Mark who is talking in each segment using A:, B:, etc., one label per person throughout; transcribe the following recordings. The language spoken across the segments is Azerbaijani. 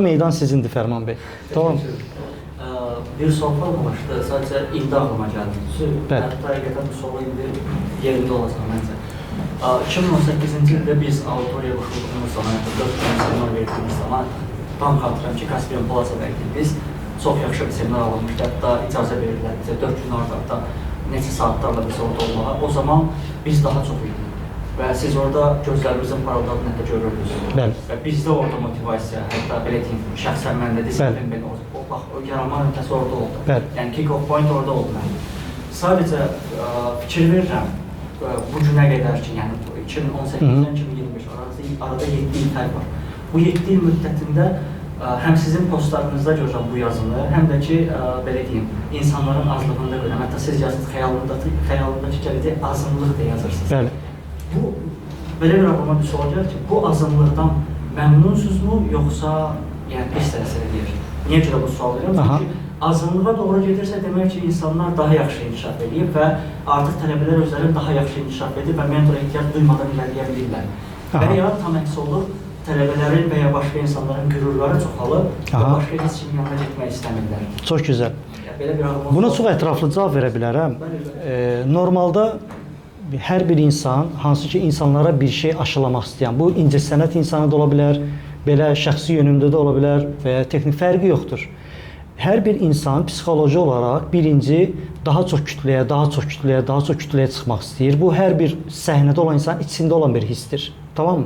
A: Meydan sizindir Fərman bəy. Tamam.
B: Bir sual olmamışdı, sadəcə indi ağlıma gəldi. Hətta həqiqətən bu sual indi yerində olacaq məncə. 2018-ci ildə biz auditoriya qoşulduğumuz zaman, 4 gün seminar verdiğimiz zaman tam xatırlayıram ki, Kaspiyan Plaza'daydı. Biz çox yaxşı bir seminar alınmışdı, hətta icazə verirlər bizə 4 gün ardında neçə saatlarla biz orada olmağa. O zaman biz daha çox idik. Və siz orada gözlərimizin parıldadığını hətta görürdünüz. Və bizdə orada motivasiya, hətta belə deyim, şəxsən məndə disiplin beni o yaranma nöqtəsi orada oldu. Yəni kick-off point orada oldu mənim. Sadəcə fikir verirəm, bu günə qədər ki, yəni 2018-dən 2025 arada 7 il fərq var. Bu 7 il müddətində həm sizin postlarınızda görürəm bu yazını, həm də ki, belə deyim, insanların azlığında görürəm. Hətta siz yazınız, xəyalındakı gələcək azınlıq deyə yazırsınız. Bu, belə bir ağlıma bir sual gəlir ki, bu azınlıqdan məmnunsunuzmu, yoxsa yəni pis təsir edir? Niyə görə bu sual verirəm? Çünki azınlığa doğru gedirsə demək ki, insanlar daha yaxşı inkişaf edir və artıq tələbələr özləri daha yaxşı inkişaf edir və mentora ehtiyac duymadan irəliyə bilirlər. Və ya tam əks olur, tələbələrin və ya başqa insanların qürurları çoxalır və başqa heç kimin yanına getmək istəmirlər.
A: Çox gözəl. Buna çox ətraflı cavab verə bilərəm. Normalda hər bir insan, hansı ki insanlara bir şey aşılamaq istəyən, bu incəsənət insanı da ola bilər, belə şəxsi yönümdə də ola bilər və ya texnik fərqi yoxdur. Hər bir insan psixoloji olaraq birinci daha çox kütləyə çıxmaq istəyir. Bu hər bir səhnədə olan insanın içində olan bir hissdir. Tamam mı?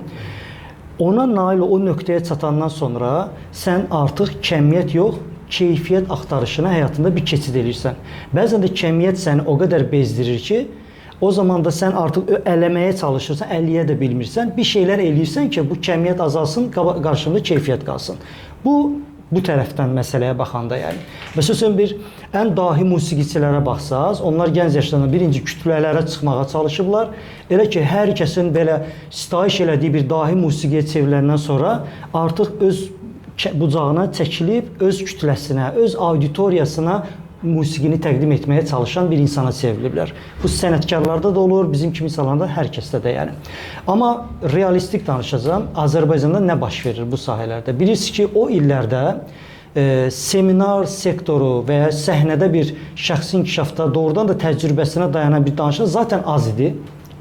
A: Ona nail o nöqtəyə çatandan sonra sən artıq kəmiyyət yox, keyfiyyət axtarışına həyatında bir keçid edirsən. Bəzən də kəmiyyət səni o qədər bezdirir ki, o zaman da sən artıq eləməyə çalışırsan, əlləyə də bilmirsən, bir şeylər eləyirsən ki, bu kəmiyyət azalsın, qarşında keyfiyyət qalsın. Bu tərəfdən məsələyə baxanda yəni. Məsələn, ən dahi musiqiçilərə baxsaz, onlar gənc yaşlarında birinci kütlələrə çıxmağa çalışıblar. Elə ki, hər kəsin belə sitayiş elədiyi bir dahi musiqiyə çevriləndən sonra artıq öz bucağına çəkilib, öz kütləsinə, öz auditoriyasına musiqini təqdim etməyə çalışan bir insana çevriliblər. Bu sənətkarlarda da olur, bizim kimi insanlarda hər kəsdə də yəni. Amma realistik danışacağım, Azərbaycanda nə baş verir bu sahələrdə? Bilirsiniz ki, o illərdə seminar sektoru və ya səhnədə bir şəxsi inkişafda doğrudan da təcrübəsinə dayanan bir danışıq zaten az idi.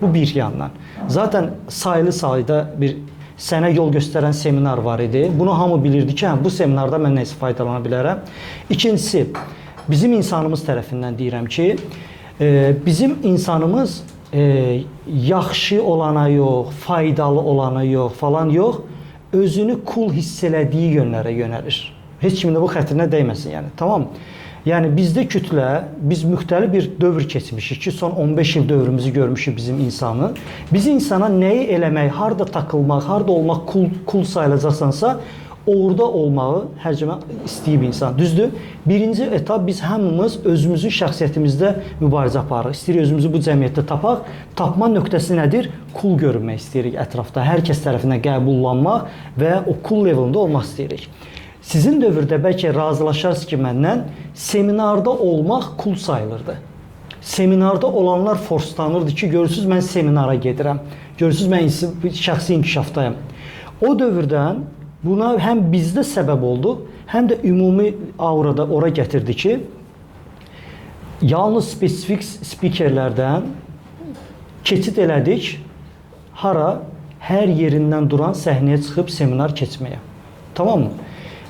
A: Bu bir yandan. Zaten sayılı sayıda bir sənə yol göstərən seminar var idi. Bunu hamı bilirdi ki, bu seminarda mən nəsə faydalana bilərəm. İkincisi, bizim insanımız tərəfindən deyirəm ki, bizim insanımız yaxşı olana yox, faydalı olana yox, falan yox, özünü cool hiss elədiyi yönlərə yönəlir. Heç kimin də bu xətrinə dəyməsin yəni, tamam. Yəni bizdə kütlə, biz müxtəlif bir dövr keçmişik ki, son 15 il dövrümüzü görmüşük bizim insanı. Biz insana nəyi eləmək, harda takılmaq, harda olmaq cool sayılacaqsansa, orada olmağı hər cəmə istəyib insan. Düzdür? Birinci etap biz hamımız özümüzün şəxsiyyətimizdə mübarizə aparırıq. İstəyirik özümüzü bu cəmiyyətdə tapaq. Tapma nöqtəsi nədir? Cool görünmək istəyirik ətrafda. Hər kəs tərəfindən qəbullanmaq və o cool levelində olmaq istəyirik. Sizin dövrdə bəlkə razılaşarsınız ki, məndən seminarda olmaq cool sayılırdı. Seminarda olanlar forslanırdı ki, görürsünüz mən seminara gedirəm. Görürsünüz mən şəxsi inkişafdayım. O dövrdən buna həm bizdə səbəb oldu, həm də ümumi aurada ora gətirdi ki, yalnız spesifik spikerlərdən keçid elədik, hara hər yerindən duran səhnəyə çıxıb seminar keçməyə. Tamam mı?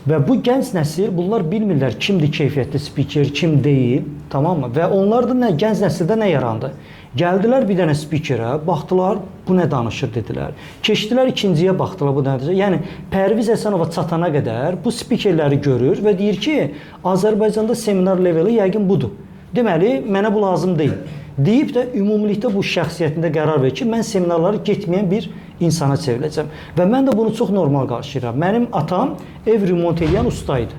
A: Və bu gənc nəsil, bunlar bilmirlər kimdir keyfiyyətli spiker, kim deyil, tamam mı? Və onlar da gənc nəsildə nə yarandı? Gəldilər bir dənə spikerə, baxdılar, bu nə danışır dedilər. Keçdilər ikinciyə, baxdılar, bu nə danışır. Yəni, Pərviz Həsənova çatana qədər bu spikerləri görür və deyir ki, Azərbaycanda seminar leveli yəqin budur. Deməli, mənə bu lazım deyil. Deyib də ümumilikdə bu şəxsiyyətində qərar verir ki, mən seminarları getməyən bir insana çevriləcəm. Və mən də bunu çox normal qarşılayıram. Mənim atam ev remont edən ustaydı.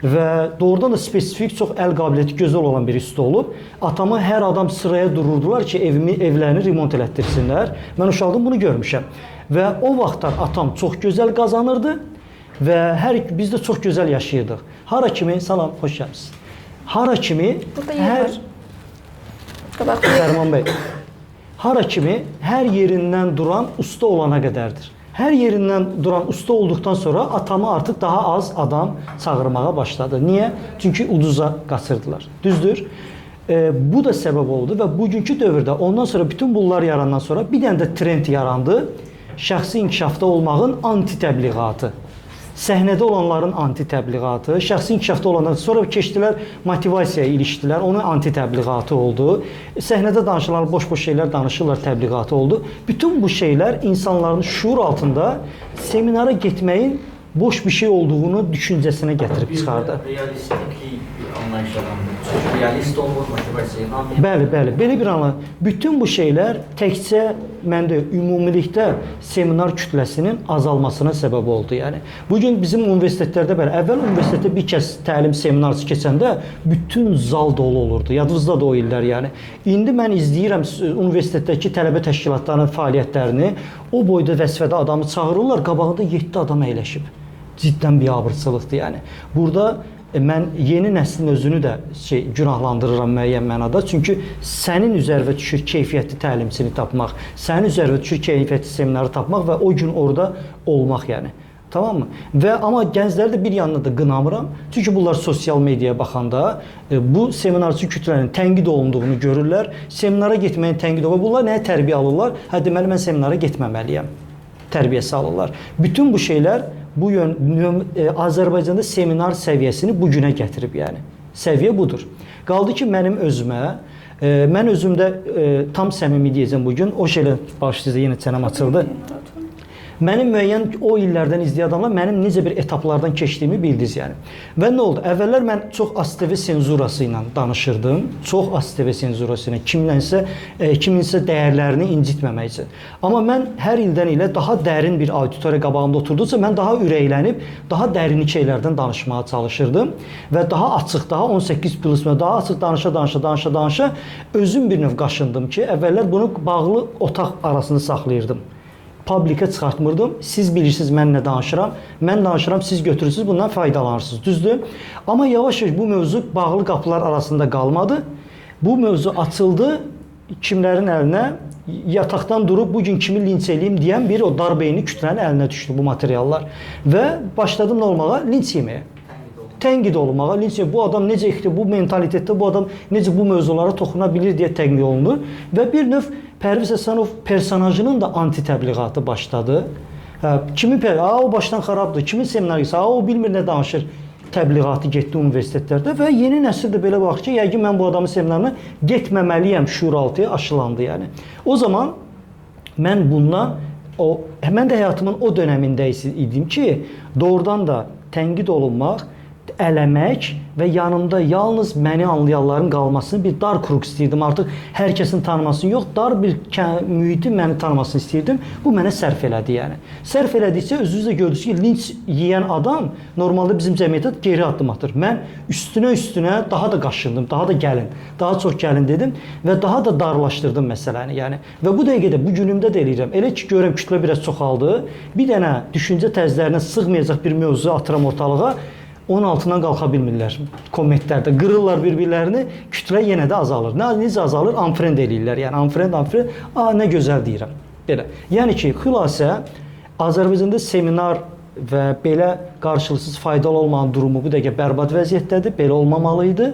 A: Və doğrudan da spesifik, çox əl qabiliyyəti gözəl olan bir usta olub. Atamı hər adam sıraya dururdular ki, evlərini remont elətdirsinlər. Mən uşaqdan bunu görmüşəm. Və o vaxtlar atam çox gözəl qazanırdı və biz də çox gözəl yaşayırdıq. Hara kimi, salam, xoş gəlmişsiniz. Hara kimi, Fərman bəy, hara kimi hər yerindən duran usta olana qədərdir. Hər yerindən duran usta olduqdan sonra atamı artıq daha az adam çağırmağa başladı. Niyə? Çünki uduza qaçırdılar. Düzdür? Bu da səbəb oldu və bugünkü dövrdə ondan sonra bütün bunlar yarandan sonra bir dənə də trend yarandı. Şəxsi inkişafda olmağın anti-təbliğatı. Səhnədə olanların anti-təbliğatı, şəxsi inkişafda olanlar sonra keçdilər, motivasiyaya ilişdilər, onun anti-təbliğatı oldu. Səhnədə danışılan boş-boş şeylər danışırlar, təbliğatı oldu. Bütün bu şeylər insanların şuur altında seminara getməyin boş bir şey olduğunu düşüncəsinə gətirib çıxardı.
B: Realistik anlayış yarandı. Çünki realist olmur motivasiya.
A: Bəli. Belə bir anla. Bütün bu şeylər təkcə məndə ümumilikdə seminar kütləsinin azalmasına səbəb oldu. Yəni bu gün bizim universitetlərdə belə əvvəl universitetdə bir kəs təlim seminarçı keçəndə bütün zal dolu olurdu. Yadınızda da o illər yəni. İndi mən izləyirəm universitetdəki tələbə təşkilatlarının fəaliyyətlərini. O boyda vəzifədə adamı çağırırlar, qabağında 7 adam əyləşib. Ciddən biabırçılıqdır yəni. Burada mən yeni nəslin özünü də günahlandırıram müəyyən mənada. Çünki sənin üzərinə düşür keyfiyyətli təlimçini tapmaq, sənin üzərinə düşür keyfiyyətli seminarı tapmaq və o gün orada olmaq yəni. Tamam mı? Və amma gəncləri də bir yandan da qınamıram. Çünki bunlar sosial mediaya baxanda bu seminarçı kütlənin tənqid olunduğunu görürlər. Seminara getməyin tənqid olunur. Bunlar nəyə tərbiyə alırlar? Hə, deməli mən seminara getməməliyəm. Tərbiyəsi alırlar. Bütün bu şeylər bu Azərbaycanda seminar səviyyəsini bu günə gətirib yəni. Səviyyə budur. Qaldı ki mənim özümə, mən özümdə tam səmimi deyəcəm bu gün. O şeylə baş sizə yenə çənəm açıldı. Mənim müəyyən o illərdən izləyən adamlar mənim necə bir etaplardan keçdiyimi bildiniz yəni. Və nə oldu? Əvvəllər mən çox ASTV senzurası ilə danışırdım. Çox ASTV senzurası ilə kiminsə dəyərlərini incitməmək üçün. Amma mən hər ildən ilə daha dərin bir auditoriya qabağımda oturduqca mən daha ürəklənib, daha dərin şeylərdən danışmağa çalışırdım və daha açıq, daha 18+ daha açıq danışa özüm bir növ qaşındım ki, əvvəllər bunu bağlı otaq arasında saxlayırdım. Publikə çıxartmırdım. Siz bilirsiniz mən nə danışıram. Mən danışıram, siz götürürsünüz, bundan faydalanırsınız. Düzdür? Amma yavaş-yavaş bu mövzu bağlı qapılar arasında qalmadı. Bu mövzu açıldı. Kimlərin əlinə yataqdan durub bugün kimi linç eləyim deyən bir o darbeyni kütlənin əlinə düşdü bu materiallar. Və başladım nə olmağa? Linç yeməyə. Tənqid olunmağa, linç yeməyə. Bu adam necə bu mentalitetdə bu adam necə bu mövzulara toxuna bilir deyə tənqid olundu. Və bir növ Pərviz Həsənov personajının da anti-təbliğatı başladı. O başdan xarabdır, kimin seminar gitsə, o bilmir nə danışır. Təbliğatı getdi universitetlərdə və yeni nəsil də belə baxır ki, yəqin mən bu adamın seminarına getməməliyəm şuuraltıya aşılandı yəni. O zaman mən bundan, mən də həyatımın o dönəmində idim ki, doğrudan da tənqid olunmaq, eləmək və yanımda yalnız məni anlayanların qalmasını bir dar kruq istəyirdim. Artıq hər kəsin tanımasını yox, dar bir mühitin məni tanımasını istəyirdim. Bu mənə sərf elədi yəni. Sərf elədikcə özünüz də gördünüz ki, linç yeyən adam normalda bizim cəmiyyətdə geri addım atır. Mən üstünə daha da qaşındım, daha da gəlin, daha çox gəlin dedim və daha da darlaşdırdım məsələni yəni. Və bu dəqiqədə, bu günümdə də eləyirəm. Elə ki, görürəm kütlə biraz çoxaldı, bir dənə düşüncə tərzlərinə sığmayacaq bir mövzu atıram ortalığa, onun altından qalxa bilmirlər. Kommentlərdə qırırlar bir-birlərini, kütlə yenə də azalır. Necə azalır? Unfriend eləyirlər. Yəni unfriend. Nə gözəl deyirəm. Belə. Yəni ki, xülasə Azərbaycanda seminar və belə qarşılıqsız faydalı olmayan durumu bu dəqiqə bərbad vəziyyətdədir. Belə olmamalıydı.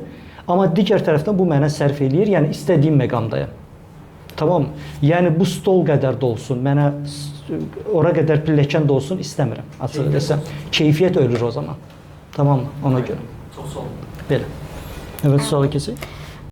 A: Amma digər tərəfdən bu mənə sərf eləyir. Yəni istədiyim məqamdayam. Tamam mı? Yəni bu stol qədər də olsun, mənə ora qədər pilləkən də olsun istəmirəm. Açıq desəm, keyfiyyət ölür o zaman. Tamam mı? Ona görə.
B: Çox sağ olun.
A: Belə. Evet, suala keçək.